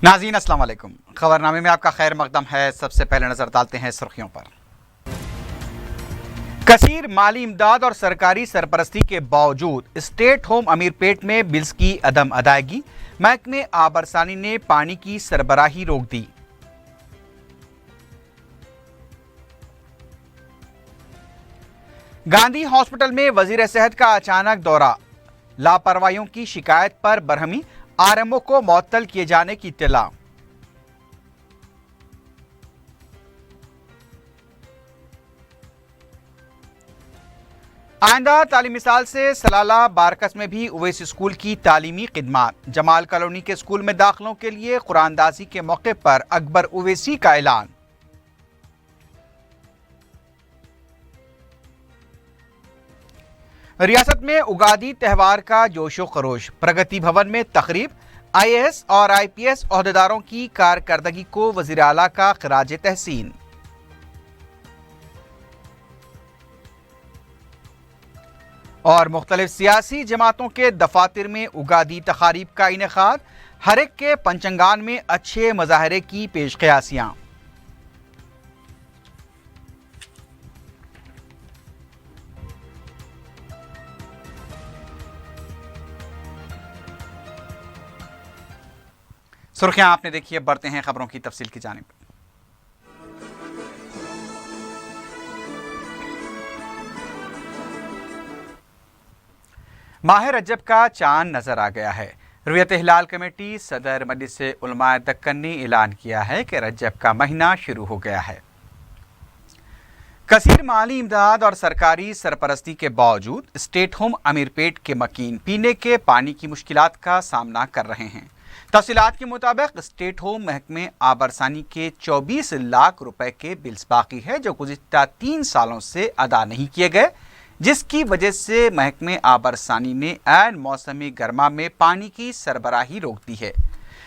नाज़रीन अस्सलाम वालेकुम। खबरनामे में आपका खैर मकदम है। सबसे पहले नजर डालते हैं सुर्खियों पर। कसीर माली इमदाद और सरकारी सरपरस्ती के बावजूद स्टेट होम अमीरपेट में बिल्स की अदम अदायगी, महकमे आबरसानी ने पानी की सरबराही रोक दी। गांधी हॉस्पिटल में वजीर सेहत का अचानक दौरा, लापरवाहियों की शिकायत पर बरहमी, आरएमओ को मुअत्तल किए जाने की इत्तला। आइंदा तालीमी साल से सलाला बारकस में भी उवैसी स्कूल की तालीमी खिदमात। जमाल कॉलोनी के स्कूल में दाखिलों के लिए कुरानदाजी के मौके पर अकबर उवैसी का ऐलान। रियासत में उगादी त्यौहार का जोशो खरोश, प्रगति भवन में तकरीब, आईएएस और आईपीएस ओहदेदारों की कारकर्दगी को वजीर आला का खराज तहसीन। और मुख्तलिफ सियासी जमातों के दफातर में उगादी तकारीब का इनेकाद, हर एक के पंचंगान में अच्छे मजाहरे की पेशकयासियां। सुर्खियां आपने देखी है, बढ़ते हैं खबरों की तफसील की जानिब। माह रजब का चांद नजर आ गया है। रुयत हिलाल कमेटी सदर मजलिस उलमाए दक्कन ने ऐलान किया है कि रजब का महीना शुरू हो गया है। कसीर माली इमदाद और सरकारी सरपरस्ती के बावजूद स्टेट होम अमीरपेट के मकीन पीने के पानी की मुश्किलात का सामना कर रहे हैं। तफसीलात के मुताबिक स्टेट होम महकमे आबरसानी के 24 लाख रुपए के बिल्स बाकी है, जो गुज़िश्ता 3 सालों से अदा नहीं किए गए, जिसकी वजह से महकमे आबरसानी ने ऐन मौसमी गर्मा में पानी की सरबराही रोक दी है।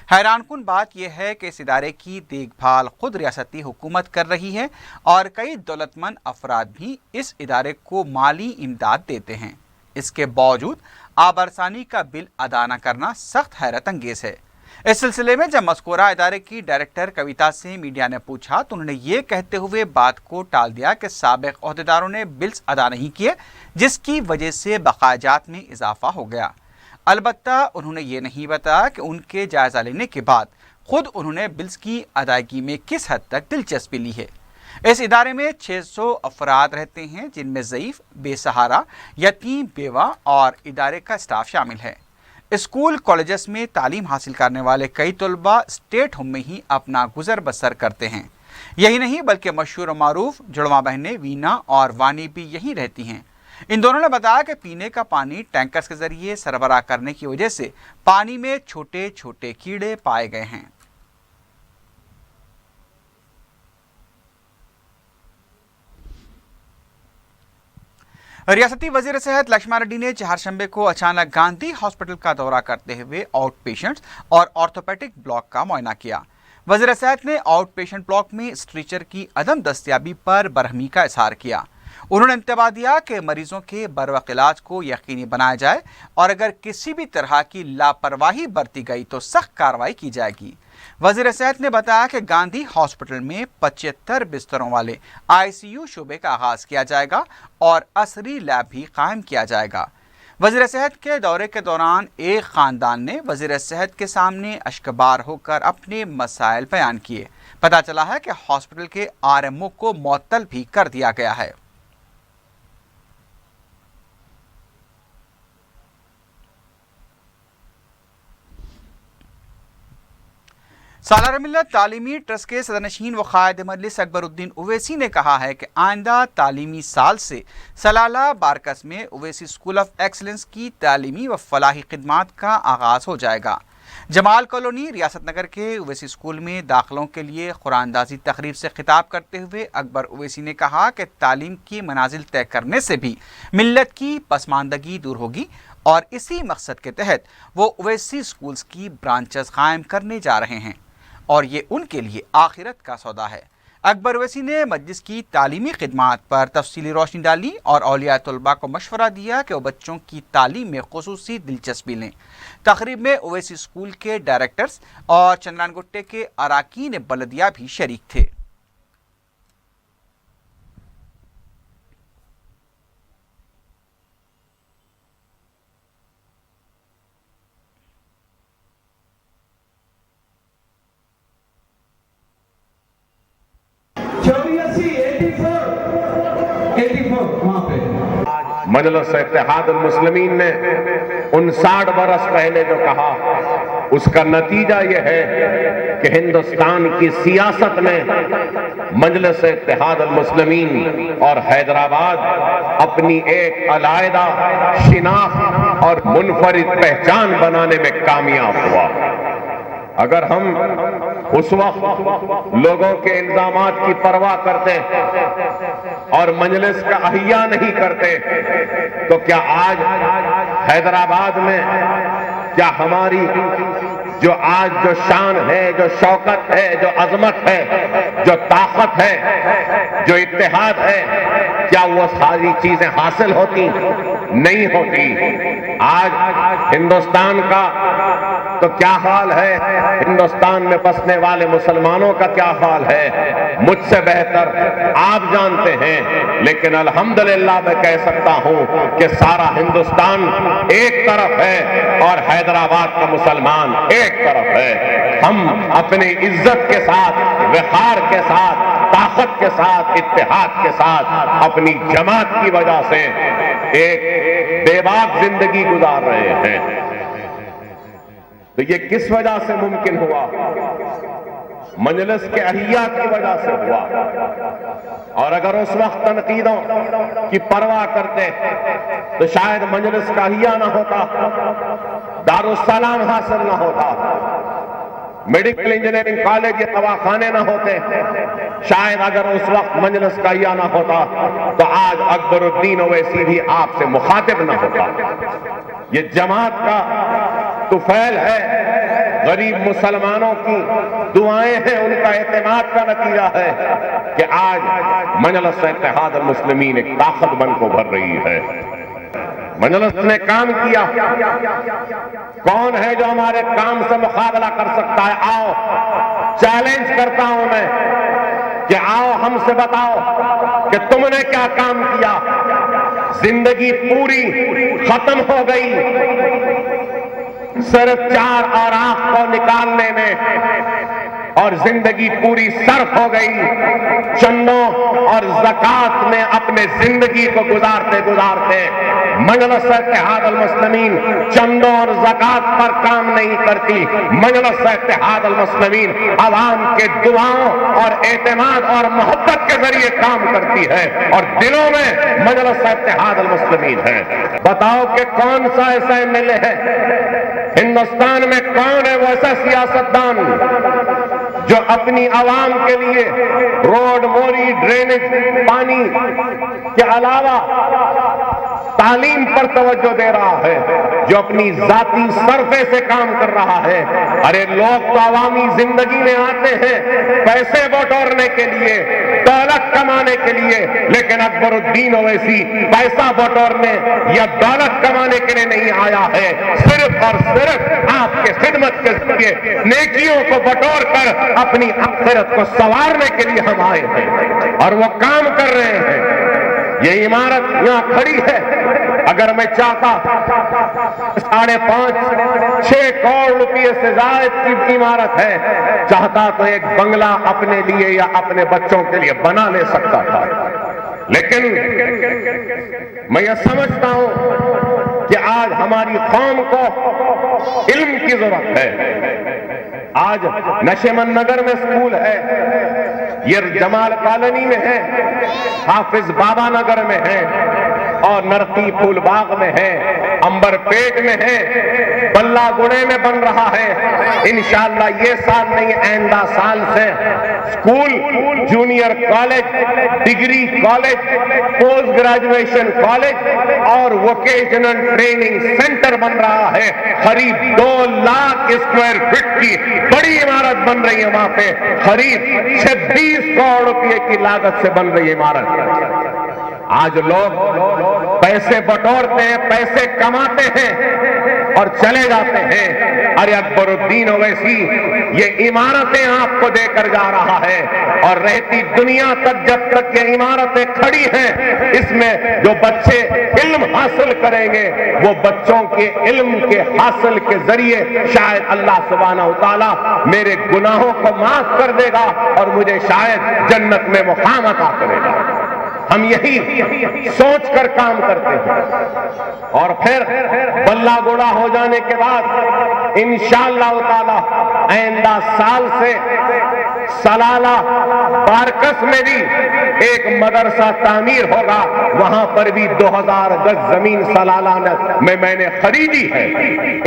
हैरानकुन बात यह है कि इस इदारे की देखभाल खुद रियासती हुकूमत कर रही है और कई दौलतमंद अफराद भी इस इदारे को माली इमदाद देते हैं। इसके बावजूद आबरसानी का बिल अदा न करना सख्त हैरत अंगेज है। इस सिलसिले में जब मज़कूरा इदारे की डायरेक्टर कविता से मीडिया ने पूछा तो उन्होंने ये कहते हुए बात को टाल दिया कि साबिक ओहदेदारों ने बिल्स अदा नहीं किए, जिसकी वजह से बकायाजात में इजाफा हो गया। अलबत्ता उन्होंने ये नहीं बताया कि उनके जायजा लेने के बाद खुद उन्होंने बिल्स की अदायगी में किस हद तक दिलचस्पी ली है। इस इदारे में 600 अफराद रहते हैं, जिनमें ज़ईफ, बेसहारा, यतीम, बेवा और इदारे का स्टाफ शामिल है। स्कूल कॉलेजेस में तालीम हासिल करने वाले कई तलबा स्टेट होम में ही अपना गुजर बसर करते हैं। यही नहीं बल्कि मशहूर और मारूफ जुड़वा बहनें वीना और वानी भी यहीं रहती हैं। इन दोनों ने बताया कि पीने का पानी टैंकर्स के जरिए सरबराह करने की वजह से पानी में छोटे छोटे कीड़े पाए गए हैं। रियासती वजीर सेहत लक्ष्मण रेड्डी ने चारशंबे को अचानक गांधी हॉस्पिटल का दौरा करते हुए आउट पेशेंट्स और ऑर्थोपेडिक ब्लॉक का मुआयना किया। वजीर सेहत ने आउट पेशेंट ब्लॉक में स्ट्रेचर की अदम दस्तयाबी पर बरहमी का इजहार किया। उन्होंने इंतबाह दिया कि मरीजों के बरवक्त इलाज को यकीनी बनाया जाए और अगर किसी भी तरह की लापरवाही बरती गई तो सख्त कार्रवाई की जाएगी। वजीर सेहत ने बताया कि गांधी हॉस्पिटल में 75 बिस्तरों वाले आईसीयू शोबे का आगाज किया जाएगा और असरी लैब भी कायम किया जाएगा। वजीर सेहत के दौरे के दौरान एक खानदान ने वजीर सेहत के सामने अश्कबार होकर अपने मसाइल बयान किए। पता चला है कि हॉस्पिटल के आरएमओ को मुअत्तल भी कर दिया गया है। सालार मिल्लत तालीमी ट्रस्ट के सदरनशीन व कायद मजलिस अकबरुद्दीन उवैसी ने कहा है कि आइंदा तालीमी साल से सलाला बारकस में उवैसी स्कूल ऑफ एक्सलेंस की तालीमी व फलाही खिदमात का आगाज हो जाएगा। जमाल कॉलोनी रियासत नगर के उवैसी स्कूल में दाखिलों के लिए कुरानदाजी तकरीब से खिताब करते हुए अकबर उवैसी ने कहा कि तालीम की मनाजिल तय करने से भी मिल्लत की पसमानदगी दूर होगी और इसी मकसद के तहत वो उवैसी स्कूल्स की ब्रांचेस कायम करने जा रहे हैं और ये उनके लिए आखिरत का सौदा है। اکبر اویسی نے مجلس کی تعلیمی خدمات پر تفصیلی روشنی ڈالی اور اولیاء طلباء کو مشورہ دیا کہ وہ بچوں کی تعلیم میں خصوصی دلچسپی لیں۔ تقریب میں اویسی اسکول کے ڈائریکٹرز اور چندران گٹے کے اراکین بلدیہ بھی شریک تھے۔ مجلس اتحاد المسلمین نے 59 برس پہلے جو کہا اس کا نتیجہ یہ ہے کہ ہندوستان کی سیاست میں مجلس اتحاد المسلمین اور حیدرآباد اپنی ایک علیحدہ شناخت اور منفرد پہچان بنانے میں کامیاب ہوا۔ اگر ہم اس وقت لوگوں کے الزامات کی پرواہ کرتے اور مجلس کا احیاء نہیں کرتے تو کیا آج حیدرآباد میں کیا ہماری جو شان ہے، جو شوکت ہے، جو عظمت ہے، جو طاقت ہے، جو اتحاد ہے، کیا وہ ساری چیزیں حاصل ہوتی؟ نہیں ہوتی۔ آج ہندوستان کا تو کیا حال ہے، ہندوستان میں بسنے والے مسلمانوں کا کیا حال ہے، مجھ سے بہتر آپ جانتے ہیں، لیکن الحمدللہ میں کہہ سکتا ہوں کہ سارا ہندوستان ایک طرف ہے اور حیدرآباد کا مسلمان ایک طرف ہے۔ ہم اپنی عزت کے ساتھ، وقار کے ساتھ، طاقت کے ساتھ، اتحاد کے ساتھ اپنی جماعت کی وجہ سے ایک بے باک زندگی گزار رہے ہیں۔ تو یہ کس وجہ سے ممکن ہوا؟ مجلس کے احیاء کی وجہ سے ہوا۔ اور اگر اس وقت تنقیدوں کی پرواہ کرتے تو شاید مجلس کا احیاء نہ ہوتا، دارالسلام حاصل نہ ہوتا، میڈیکل انجینئرنگ کالج یا دواخانے نہ ہوتے، شاید اگر اس وقت مجلس کا احیاء نہ ہوتا تو آج اکبر الدین اویسی بھی آپ سے مخاطب نہ ہوتا۔ یہ جماعت کا طفیل ہے، غریب مسلمانوں کی دعائیں ہیں، ان کا اعتماد کا نتیجہ ہے کہ آج مجلس اتحاد المسلمین ایک طاقت بن کو بھر رہی ہے۔ مجلس نے کام کیا۔ کون ہے جو ہمارے کام سے مقابلہ کر سکتا ہے؟ آؤ، چیلنج کرتا ہوں میں کہ آؤ ہم سے بتاؤ کہ تم نے کیا کام کیا۔ زندگی پوری ختم ہو گئی صرف 4 اوراق کو نکالنے میں، اور زندگی پوری صرف ہو گئی چندوں اور زکوٰۃ میں اپنے زندگی کو گزارتے گزارتے۔ مجلس اتحاد المسلمین چندوں اور زکوٰۃ پر کام نہیں کرتی، مجلس اتحاد المسلمین عوام کے دعاؤں اور اعتماد اور محبت کے ذریعے کام کرتی ہے، اور دلوں میں مجلس اتحاد المسلمین ہے۔ بتاؤ کہ کون سا ایسا MLA ہے ہندوستان میں، کون ہے وہ ایسا سیاستدان جو اپنی عوام کے لیے روڈ، موری، ڈرینج، پانی کے علاوہ تعلیم پر توجہ دے رہا ہے، جو اپنی ذاتی صرفے سے کام کر رہا ہے؟ ارے لوگ تو عوامی زندگی میں آتے ہیں پیسے بٹورنے کے لیے، دولت کمانے کے لیے، لیکن اکبر الدین اویسی پیسہ بٹورنے یا دولت کمانے کے لیے نہیں آیا ہے، صرف اور صرف آپ کے خدمت کے ذریعے نیکیوں کو بٹور کر اپنی آخرت کو سنوارنے کے لیے ہم آئے ہیں، اور وہ کام کر رہے ہیں۔ یہ عمارت یہاں کھڑی ہے، اگر میں چاہتا 5.5-6 کروڑ روپے سے زائد کی عمارت ہے، چاہتا تو ایک بنگلہ اپنے لیے یا اپنے بچوں کے لیے بنا لے سکتا تھا، لیکن میں یہ سمجھتا ہوں کہ آج ہماری قوم کو علم کی ضرورت ہے۔ آج نشیمن نگر میں اسکول ہے، یہ جمال کالونی میں ہے، حافظ بابا نگر میں ہے، اور نرقی پھول باغ میں ہے، अंबर पेट में है, बल्ला गुणे में बन रहा है। इंशाअल्लाह ये साल नहीं, आइंदा साल से school, junior college, degree college, post graduation college और वोकेशनल ट्रेनिंग सेंटर बन रहा है। करीब 2 लाख स्क्वायर फीट की बड़ी इमारत बन रही है। वहां पे करीब 26 करोड़ रुपए की लागत से बन रही है इमारत। आज लोग पैसे बटोरते हैं, पैसे कमाते हैं और चले जाते हैं। अरे अकबरुद्दीन ओवैसी ये इमारतें आपको देकर जा रहा है और रहती दुनिया तक जब तक ये इमारतें खड़ी हैं, इसमें जो बच्चे इल्म हासिल करेंगे वो बच्चों के इल्म के हासिल के जरिए शायद अल्लाह सुब्हानहू तआला मेरे गुनाहों को माफ कर देगा और मुझे शायद जन्नत में मुकाम अता करेगा। हम यही सोच कर काम करते हैं और फिर बल्ला गोड़ा हो जाने के बाद इंशाअल्लाह ताला आइंदा साल से सलाला बारकस में भी एक मदरसा तामीर होगा। वहां पर भी 2000 गज जमीन सलाला में मैंने खरीदी है।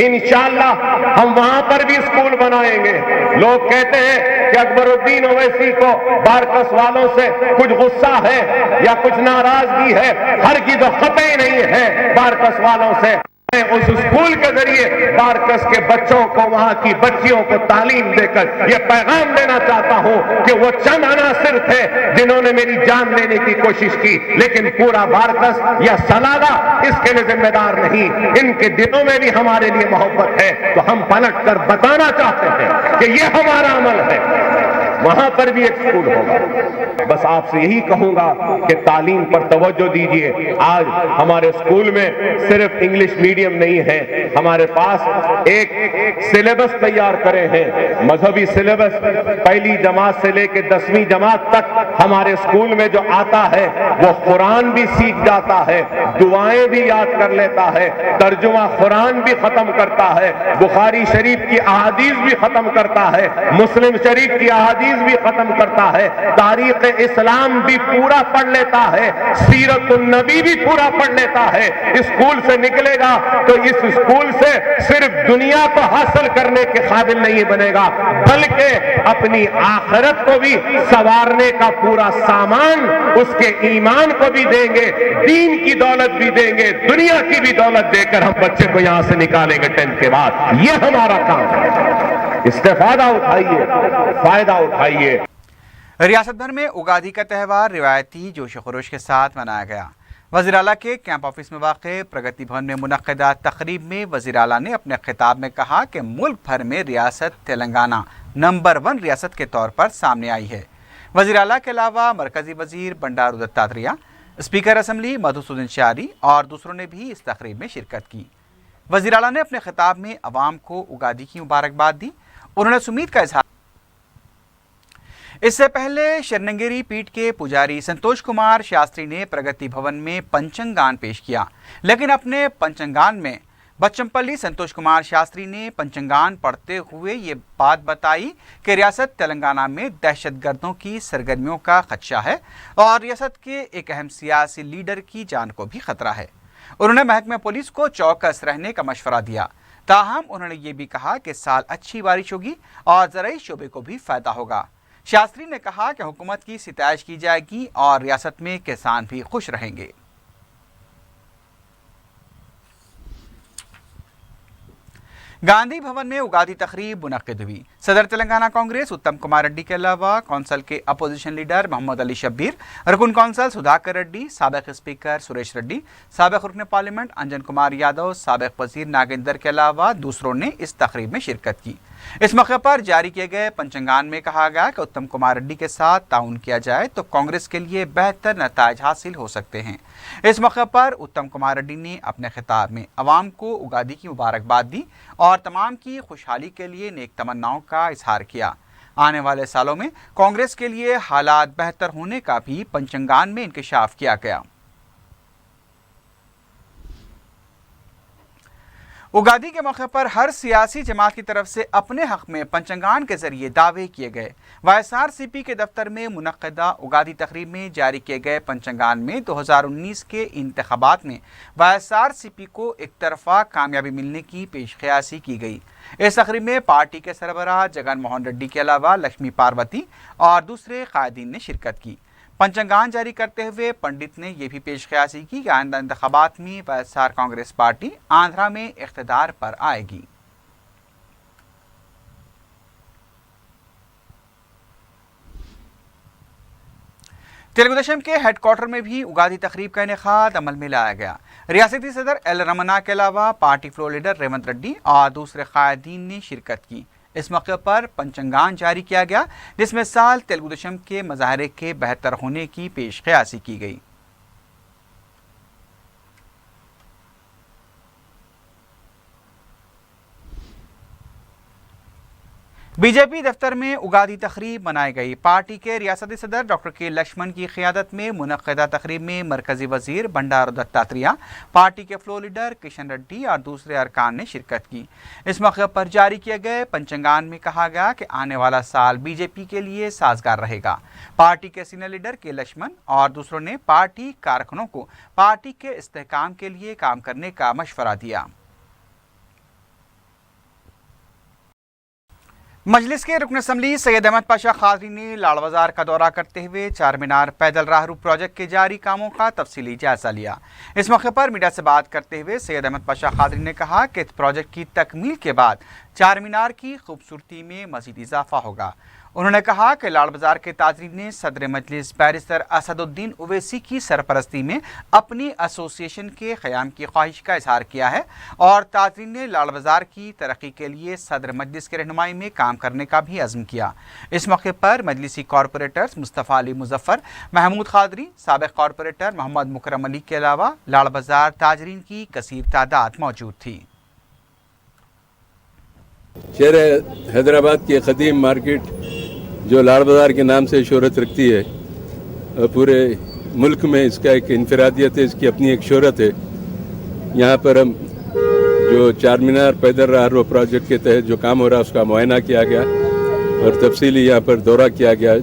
इंशाअल्लाह हम वहां पर भी स्कूल बनाएंगे। लोग कहते हैं कि अकबरुद्दीन ओवैसी को बारकस वालों से कुछ गुस्सा है या कुछ नाराजगी है। हर की तो कतई नहीं है बारकस वालों से। मैं उस स्कूल के जरिए बारकस के बच्चों को, वहां की बच्चियों को तालीम देकर यह पैगाम देना चाहता हूं कि वो चंद अनासिर थे जिन्होंने मेरी जान लेने की कोशिश की, लेकिन पूरा बारकस या सलाला इसके लिए जिम्मेदार नहीं। इनके दिलों में भी हमारे लिए मोहब्बत है, तो हम पलट कर बताना चाहते हैं कि यह हमारा अमल है। वहां पर भी एक स्कूल होगा। बस आपसे यही कहूंगा कि तालीम पर तवज्जो दीजिए। आज हमारे स्कूल में सिर्फ इंग्लिश मीडियम नहीं है, हमारे पास एक सिलेबस तैयार करे हैं, मजहबी सिलेबस। पहली जमात से लेकर 10वीं जमात तक हमारे स्कूल में जो आता है वो कुरान भी सीख जाता है, दुआएं भी याद कर लेता है, तर्जुमा कुरान भी खत्म करता है, बुखारी शरीफ की अहादीस भी खत्म करता है, मुस्लिम शरीफ की अहादीस भी खत्म करता है, तारीख इस्लाम भी पूरा पढ़ लेता है, सीरतुन नबी भी पूरा पढ़ लेता है। स्कूल से निकलेगा तो इस स्कूल से सिर्फ दुनिया को हासिल करने के काबिल नहीं बनेगा, बल्कि अपनी आखिरत को भी संवारने का पूरा सामान उसके ईमान को भी देंगे, दीन की दौलत भी देंगे, दुनिया की भी दौलत देकर हम बच्चे को यहां से निकालेंगे 10th के बाद। यह हमारा काम है। इससे फायदा उठाइए, फायदा उठाइए। रियासत भर में उगादी का त्यौहार रिवायती जोश खरोश के साथ मनाया गया। वज़ीर आला के कैंप ऑफिस में वाक़े प्रगति भवन में मुनक़्क़दा तक़रीब में वज़ीर आला ने अपने खिताब में कहा कि मुल्क भर में रियासत तेलंगाना नंबर 1 रियासत के तौर पर सामने आई है। वज़ीर आला के अलावा मरकज़ी वज़ीर बंडारू दत्तात्रेय, स्पीकर असम्बली मधुसूदन शारी और दूसरों ने भी इस तक़रीब में शिरकत की। वज़ीर आला ने अपने खिताब में अवाम को उगादी की मुबारकबाद दी। उन्होंने उम्मीद का इजहार। इससे पहले शरणगेरी पीठ के पुजारी संतोष कुमार शास्त्री ने प्रगति भवन में पंचंगान पेश किया, लेकिन अपने पंचंगान में बच्चमपल्ली संतोष कुमार शास्त्री ने पंचंगान पढ़ते हुए ये बात बताई कि रियासत तेलंगाना में दहशतगर्दों की सरगर्मियों का खदशा है और रियासत के एक अहम सियासी लीडर की जान को भी खतरा है। उन्होंने महकमे पुलिस को चौकस रहने का मशवरा दिया। ताहम उन्होंने ये भी कहा कि साल अच्छी बारिश होगी और ज़राई शोबे को भी फायदा होगा। शास्त्री ने कहा कि हुकूमत की सिताइश की जाएगी और रियासत में किसान भी खुश रहेंगे। गांधी भवन में उगादी तकरीब मुनक्किद हुई। सदर तेलंगाना कांग्रेस उत्तम कुमार रेड्डी के अलावा कौंसल के अपोजिशन लीडर मोहम्मद अली शब्बीर, रुकन कौंसल सुधाकर रेड्डी, साबिक स्पीकर सुरेश रेड्डी, साबिक रुकन पार्लियामेंट अंजन कुमार यादव, साबिक वजीर नागेंद्र के अलावा दूसरों ने इस तकरीब में शिरकत की। इस मौके पर जारी किए गए पंचंगान में कहा गया कि उत्तम कुमार रेड्डी के साथ ताउन किया जाए तो कांग्रेस के लिए बेहतर नताइज हासिल हो सकते हैं। इस मौके पर उत्तम कुमार रेड्डी ने अपने खिताब में अवाम को उगादी की मुबारकबाद दी और तमाम की खुशहाली के लिए नेक तमन्नाओं का इजहार किया। आने वाले सालों में कांग्रेस के लिए हालात बेहतर होने का भी पंचंगान में इंकशाफ किया गया। उगादी के मौके पर हर सियासी जमात की तरफ से अपने हक में पंचंगान के जरिए दावे किए गए। YSRCP के दफ्तर में मुनक्किदा उगादी तकरीब में जारी किए गए पंचंगान में 2019 के इंतखाबात में YSRCP को एक तरफा कामयाबी मिलने की पेशकयासी की गई। इस तकरीब में पार्टी के सरबराह जगन मोहन रेड्डी के अलावा लक्ष्मी पार्वती और दूसरे कायदीन ने शिरकत की। पंचंगान जारी करते हुए पंडित ने यह भी पेशकयासी की कि आइंदा इंतखाबात में YSR कांग्रेस पार्टी आंध्रा में इख्तिदार पर आएगी। तेलुगुदेशम के हेडक्वार्टर में भी उगादी तकरीब का इनेकाद अमल में लाया गया। रियासती सदर एल रमन्ना के अलावा party floor leader Revanth Reddy और दूसरे कायदीन ने शिरकत की। इस मौके पर पंचंगान जारी किया गया, जिसमें साल तेलुगुदेशम के मज़ाहरे के बेहतर होने की पेशकयासी की गई। बीजेपी दफ्तर में उगादी तकरीब मनाई गई। पार्टी के रियासती सदर डॉक्टर के लक्ष्मण की क़ियादत में मुनक्किदा तकरीब में मरकजी वजीर बंडारू दत्तात्रेय, पार्टी के फ्लोर लीडर किशन रेड्डी और दूसरे अरकान ने शिरकत की। इस मौके पर जारी किए गए पंचंगान में कहा गया कि आने वाला साल बीजेपी के लिए साजगार रहेगा। पार्टी के सीनियर लीडर के लक्ष्मण और दूसरों ने पार्टी कारकुनों को पार्टी के इस्तेहकाम के लिए काम करने का मशवरा दिया। मजलिस के रुकन असम्बली सैयद अहमद पाशा खादरी ने लाड़ बाजार का दौरा करते हुए चार मीनार पैदल राहरू प्रोजेक्ट के जारी कामों का तफसीली जायजा लिया। इस मौके पर मीडिया से बात करते हुए सैयद अहमद पाशा खादरी ने कहा कि प्रोजेक्ट की तकमील के बाद चार मीनार की खूबसूरती में मजीद इजाफा होगा। उन्होंने कहा कि लाड़ बाजार के ताजरीन ने सदर मजलिस बैरिस्टर असदुद्दीन ओवैसी की सरपरस्ती में अपनी एसोसिएशन के क़याम की ख्वाहिश का इजहार किया है और ताजरीन ने लाड़ बाजार की तरक्की के लिए सदर मजलिस के रहनुमाई में काम करने का भी अज़्म किया। इस मौके पर मजलिसी कॉरपोरेटर्स मुस्तफ़ा अली मुजफ्फर, महमूद खादरी, साबिक़ कॉरपोरेटर मोहम्मद मुकरम अली के अलावा लाड़ बाजार ताजरीन की कसीर तादाद मौजूद थी। शहर हैदराबाद की कदीम मार्केट जो लाड़ बाज़ार के नाम से शोहरत रखती है, पूरे मुल्क में इसका एक इनफरादियत है, इसकी अपनी एक शोहरत है। यहाँ पर हम जो चार मीनार पैदल राहरो प्रोजेक्ट के तहत जो काम हो रहा है उसका मुआयना किया गया और तफसीली यहाँ पर दौरा किया गया।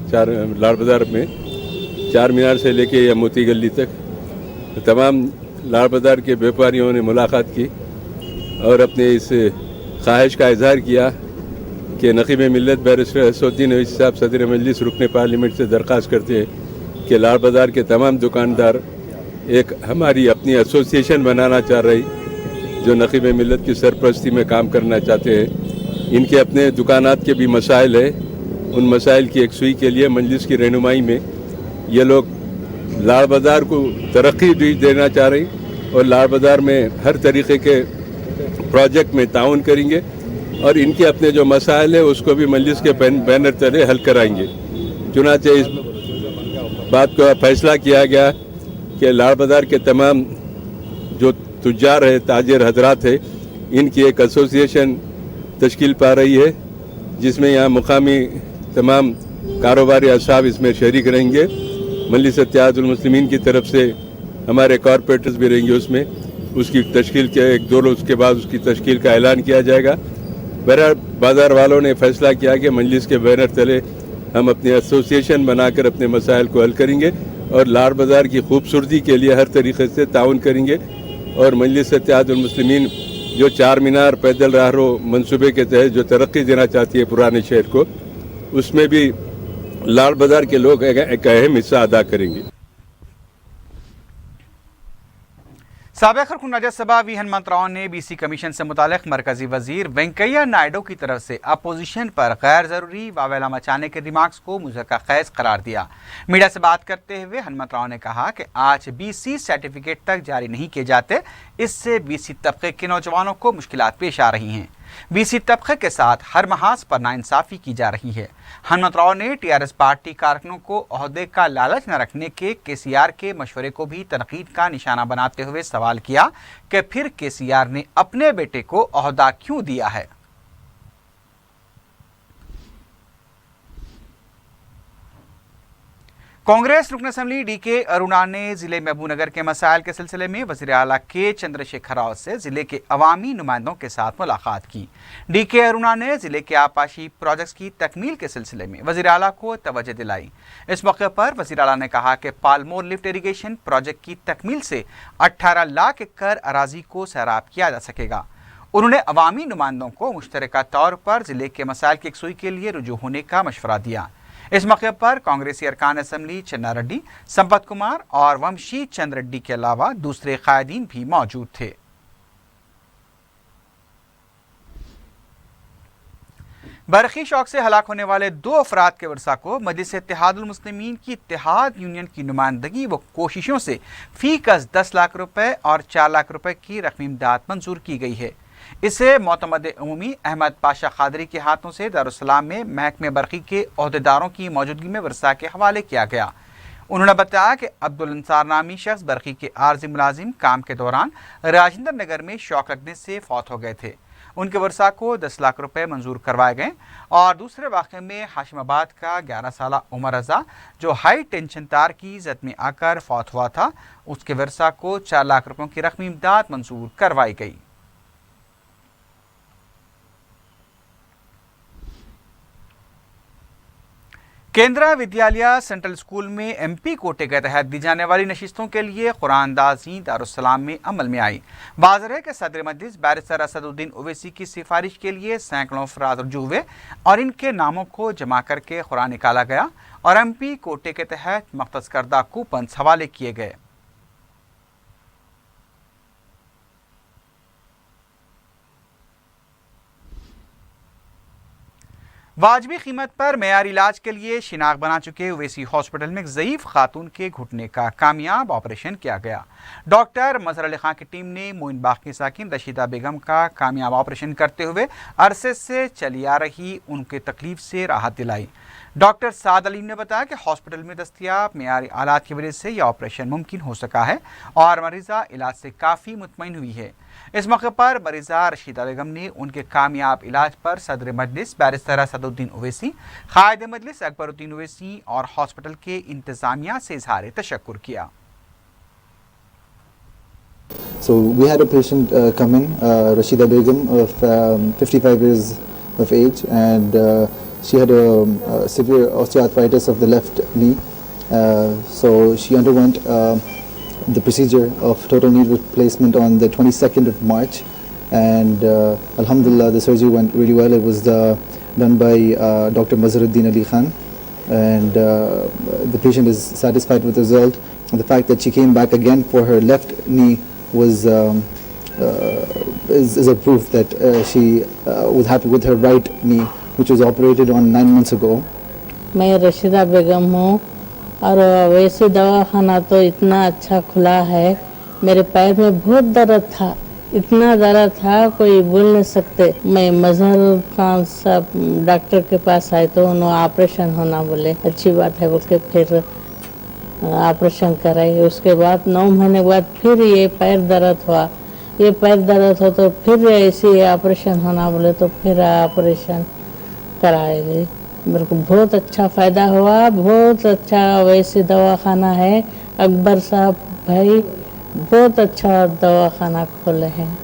लाड़ बाज़ार में चार मीनार से लेके या मोती गली तक तमाम लाड़ बाज़ार के व्यापारियों ने मुलाकात की और अपने इस ख्वाहिश का इजहार किया कि नक़ीब मिल्लत बैरिस्टर असदुद्दीन ओवैसी साहब सदर मजलिस रुकने पार्लियामेंट से दरख्वास्त करते हैं कि लाड़ बाज़ार के तमाम दुकानदार एक हमारी अपनी एसोसिएशन बनाना चाह रही जो नक़ीब मिल्लत की सरपरस्ती में काम करना चाहते हैं। इनके अपने दुकानात के भी मसाइल है, उन मसाइल की एकसुई के लिए मजलिस की रहनुमाई में ये लोग लाड़ बाज़ार को तरक्की भी देना चाह रही और लाड़ बाज़ार में हर तरीक़े के प्रोजेक्ट में ताउन करेंगे और इनके अपने जो मसाइल है उसको भी मजलिस के बैनर तले हल कराएंगे। चुनांचे इस बात का फैसला किया गया कि लाड़ बाज़ार के तमाम जो तुज्जार है, ताजिर हजरात है, इनकी एक एसोसिएशन तश्कील पा रही है जिसमें यहाँ मुकामी तमाम कारोबारी असाब इसमें शरीक रहेंगे। मजलिस इत्तेहादुल मुस्लिमीन की तरफ से हमारे कॉरपोरेटर्स भी रहेंगे उसमें। उसकी तश्कील के एक दो रोज़ के बाद उसकी तश्कील का ऐलान किया जाएगा। बहरहाल बाज़ार वालों ने फैसला किया कि मजलिस के बैनर तले हम अपनी एसोसिएशन बनाकर अपने मसाइल को हल करेंगे और लाड़ बाज़ार की खूबसूरती के लिए हर तरीक़े से ताउन करेंगे और मजलिस इत्तेहादुल मुस्लिमीन जो चार मीनार पैदल राहरो मंसूबे के तहत जो तरक्की देना चाहती है पुराने शहर को, उसमें भी लाड़ बाज़ार के लोग एक अहम हिस्सा अदा करेंगे। साबिक़ रुकन राज्यसभा वी हनुमंत राव ने BC कमीशन से मुतालिक मरकजी वजीर वेंकैया नायडू की तरफ से अपोजिशन पर गैर ज़रूरी वावेला मचाने के रिमार्क्स को मुज़क्का खैज़ करार दिया। मीडिया से बात करते हुए हनुमंत राव ने कहा कि आज BC सर्टिफिकेट तक जारी नहीं किए जाते, इससे BC तबके के नौजवानों को मुश्किलात पेश आ रही हैं। BC तबके के साथ हर महाज पर नाइंसाफ़ी की जा रही है। हनुमंत राव ने TRS पार्टी कारकुनों को ओहदे का लालच न रखने के KCR के मशवरे को भी तनकीद का निशाना बनाते हुए सवाल किया कि फिर KCR ने अपने बेटे को ओहदा क्यों दिया है। कांग्रेस रुकन असम्बली DK अरुणा ने जिले महबूबनगर के मसाइल के सिलसिले में वज़ीर आला के चंद्रशेखर राव से जिले के अवामी नुमाइंदों के साथ मुलाकात की। DK अरुणा ने जिले के आपाशी प्रोजेक्ट्स की तकमील के सिलसिले में वज़ीर आला को तवज्जो दिलाई। इस मौके पर वज़ीर आला ने कहा कि पालमोर लिफ्ट इरीगेशन प्रोजेक्ट की तकमील से 18 लाख एकड़ अराजी को सैराब किया जा सकेगा। उन्होंने अवामी नुमाइंदों को मुश्तरका तौर पर जिले के मसाइल की यकसुई के लिए रुजू होने का मशवरा दिया। इस मौके पर कांग्रेसी अरकान असम्बली चन्ना रेड्डी, संपत कुमार और वंशी चंद रेड्डी के अलावा दूसरे कायदीन भी मौजूद थे। बरखी शौक से हलाक होने वाले 2 अफराद के वर्सा को मजलिस इत्तेहादुल मुस्लिमीन की इत्तेहाद यूनियन की नुमाइंदगी व कोशिशों से फी कस 10 लाख रुपए और 4 लाख रुपए की रकमी इमदाद मंजूर की गई है। इसे मोतमद उमूमी अहमद पाशा खादरी के हाथों से दारुस्सलाम में महकमे बरखी के ओहदेदारों की मौजूदगी में वर्सा के हवाले किया गया। उन्होंने बताया कि अब्दुल अंसार नामी शख्स बरखी के आर्जी मुलाजिम काम के दौरान राजेंद्र नगर में शौक लगने से फौत हो गए थे। उनके वर्सा को 10 लाख रुपए मंजूर करवाए गए और दूसरे वाक़े में हाशिमाबाद का 11 साला उमर रजा जो हाई टेंशन तार की जद में आकर फौत हुआ था, उसके वर्सा को 4 लाख रुपयों की रकमी इमदाद मंजूर करवाई गई। केंद्रीय विद्यालय सेंट्रल स्कूल में MP कोटे के तहत दी जाने वाली नशिस्तों के लिए कुरानदाजी दारुस्सलाम में अमल में आई। बाज़र है कि सदर मजलिस बैरिस्टर असदुद्दीन ओवैसी की सिफारिश के लिए सैकड़ों अफराद रुजू हुए और इनके नामों को जमा करके कुरान निकाला गया और MP कोटे के तहत मख्तस करदा कूपन हवाले किए गए। वाजबी कीमत पर मेयारी इलाज के लिए शिनाख्त बना चुके ओवैसी हॉस्पिटल में एक ज़ईफ खातून के घुटने का कामयाब ऑपरेशन किया गया। डॉक्टर मजहर अली खान की टीम ने मोइन बाग की साकिन रशीदा बेगम का कामयाब ऑपरेशन करते हुए अरसे से चली आ रही उनके तकलीफ से राहत दिलाई। डॉक्टर साद अलीम ने बताया कि हॉस्पिटल में दस्तियाब मेयारी आलात की वजह से यह ऑपरेशन मुमकिन हो सका है और मरीज़ा इलाज से काफ़ी मुतमईन हुई है। इस मौके पर मरीज़ा रशीदा बेगम ने उनके कामयाब इलाज पर सदर मजलिस बैरिस्टर असदुद्दीन ओवैसी, कायद मजलिस अकबरुद्दीन ओवैसी और हॉस्पिटल के इंतजामिया से इजहार तशक्कुर किया। So we had a patient come in, Rashida Begum of 55 years of age, and she had a severe osteoarthritis of the left knee. So she underwent the procedure of total knee replacement on the 22nd of March, and Alhamdulillah the surgery went really well. It was done by Dr. Mazharuddin Ali Khan, and the patient is satisfied with the result. And the fact that she came back again for her left knee was is a proof that she was happy with her right knee, which was operated on 9 months ago. मैं रशीदा बेगम हूँ और वैसे दवाखाना तो इतना अच्छा खुला है। मेरे पैर में बहुत दर्द था, इतना दर्द था कोई बोल नहीं सकते। मैं मजहर खान साहब डॉक्टर के पास आए तो उन्होंने ऑपरेशन होना बोले, अच्छी बात है बोल के फिर ऑपरेशन कराई। उसके बाद 9 महीने बाद फिर ये पैर दर्द हुआ, ये पैर दर्द हो तो फिर ऐसे ऑपरेशन होना बोले तो फिर ऑपरेशन कराएंगे। मेरे को बहुत अच्छा फ़ायदा हुआ, बहुत अच्छा वैसे दवाखाना है। अकबर साहब भाई बहुत अच्छा दवाखाना खोले हैं।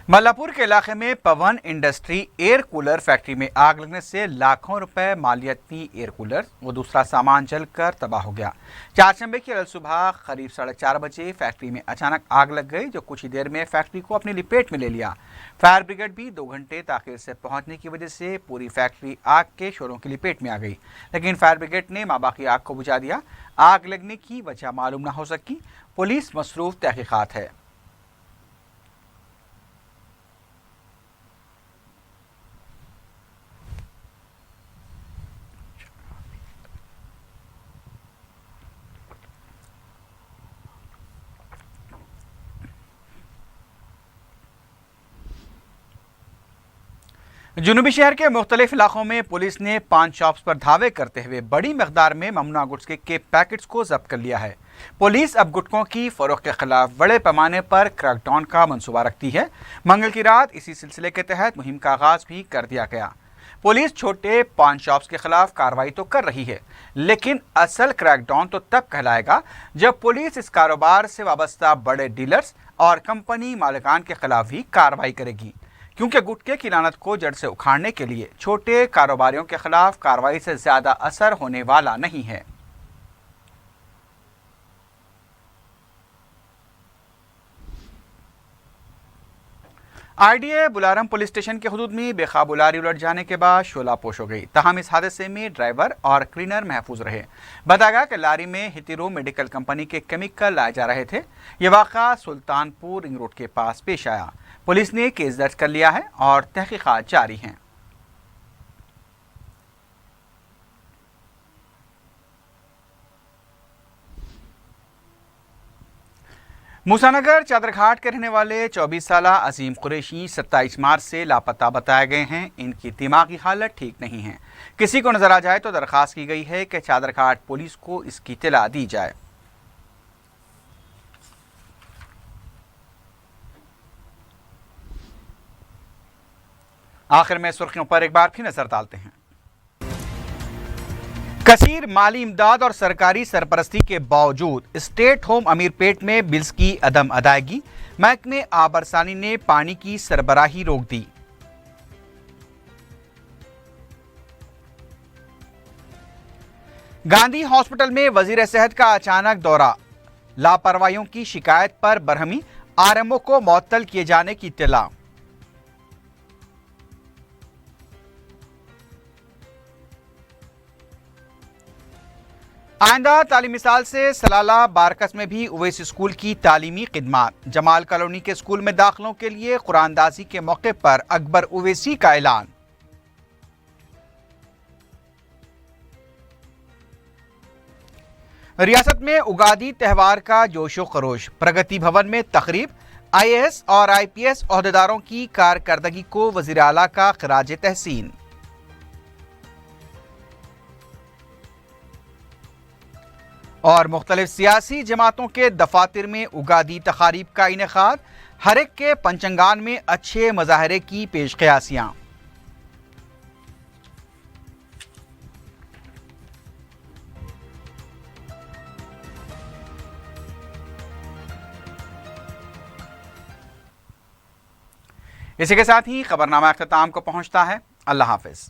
मल्लापुर के इलाके में पवन इंडस्ट्री एयर कूलर फैक्ट्री में आग लगने से लाखों रुपए मालियती एयर कूलर व दूसरा सामान जलकर तबाह हो गया। चारशंबे की अल सुबह करीब 4:30 बजे फैक्ट्री में अचानक आग लग गई, जो कुछ ही देर में फैक्ट्री को अपनी लपेट में ले लिया। फायर ब्रिगेड भी 2 घंटे ताखिर से पहुंचने की वजह से पूरी फैक्ट्री आग के शोरों की लपेट में आ गई, लेकिन फायर ब्रिगेड ने माबाकी आग को बुझा दिया। आग लगने की वजह मालूम न हो सकी। पुलिस मसरूफ तहकीकात है। जुनूबी शहर के मुख्तलिफ इलाकों में पुलिस ने 5 शॉप्स पर धावे करते हुए बड़ी मकदार में ममनुआ गुट्स के पैकेट्स को जब्त कर लिया है। पुलिस अब गुटकों की फरोख्त के खिलाफ बड़े पैमाने पर क्रैकडाउन का मंसूबा रखती है। मंगल की रात इसी सिलसिले के तहत मुहिम का आगाज भी कर दिया गया। पुलिस छोटे पान शॉप्स के खिलाफ कार्रवाई तो कर रही है, लेकिन असल क्रैकडाउन तो तब कहलाएगा जब पुलिस इस कारोबार से वाबस्ता बड़े डीलर्स और कंपनी मालिकान के खिलाफ भी कार्रवाई करेगी, क्योंकि गुटखे की लानत को जड़ से उखाड़ने के लिए छोटे कारोबारियों के खिलाफ कार्रवाई से ज्यादा असर होने वाला नहीं है। आईडीए बुलारम पुलिस स्टेशन के हुदूद में बेकाबू लारी उलट जाने के बाद शोला पोश हो गई। तहम इस हादसे में ड्राइवर और क्लीनर महफूज रहे। बताया गया कि लारी में हितिरो मेडिकल कंपनी के केमिकल लाए जा रहे थे। ये वाक़ा सुल्तानपुर रिंग रोड के पास पेश आया। पुलिस ने केस दर्ज कर लिया है और तहकीकात जारी हैं। मूसानगर चादरघाट के रहने वाले 24 साला अजीम कुरैशी 27 मार्च से लापता बताए गए हैं। इनकी दिमागी हालत ठीक नहीं है। किसी को नजर आ जाए तो दरखास्त की गई है कि चादरघाट पुलिस को इसकी इत्तला दी जाए। आखिर में सुर्खियों पर एक बार फिर नजर डालते हैं। कसीर माली इमदाद और सरकारी सरपरस्ती के बावजूद स्टेट होम अमीरपेट में बिल्स की अदम अदायगी, महकमे आबरसानी ने पानी की सरबराही रोक दी। गांधी हॉस्पिटल में वजीर सेहत का अचानक दौरा, लापरवाहियों की शिकायत पर बरहमी, आरएमओ को मुअत्तल किए जाने की इत्तला। आइंदा तालीमी साल से सलाला बारकस में भी उवैस स्कूल की तालीमी खिदमात। जमाल कॉलोनी के स्कूल में दाखिलों के लिए कुरानदाजी के मौके पर अकबर उवैसी का ऐलान। रियासत में उगादी त्यौहार का जोशो खरोश, प्रगति भवन में तकरीब, आईएएस और आईपीएस ओहदेदारों की कारकर्दगी को वजीर आला का खराज तहसीन। और मुख्तलिफ सियासी जमातों के दफातर में उगादी तकारीब का इनेकाद, हर एक के पंचंगान में अच्छे मजाहरे की पेश क़यासियां। इसी के साथ ही खबरनामा अख्ताम को पहुंचता है। अल्लाह हाफिज।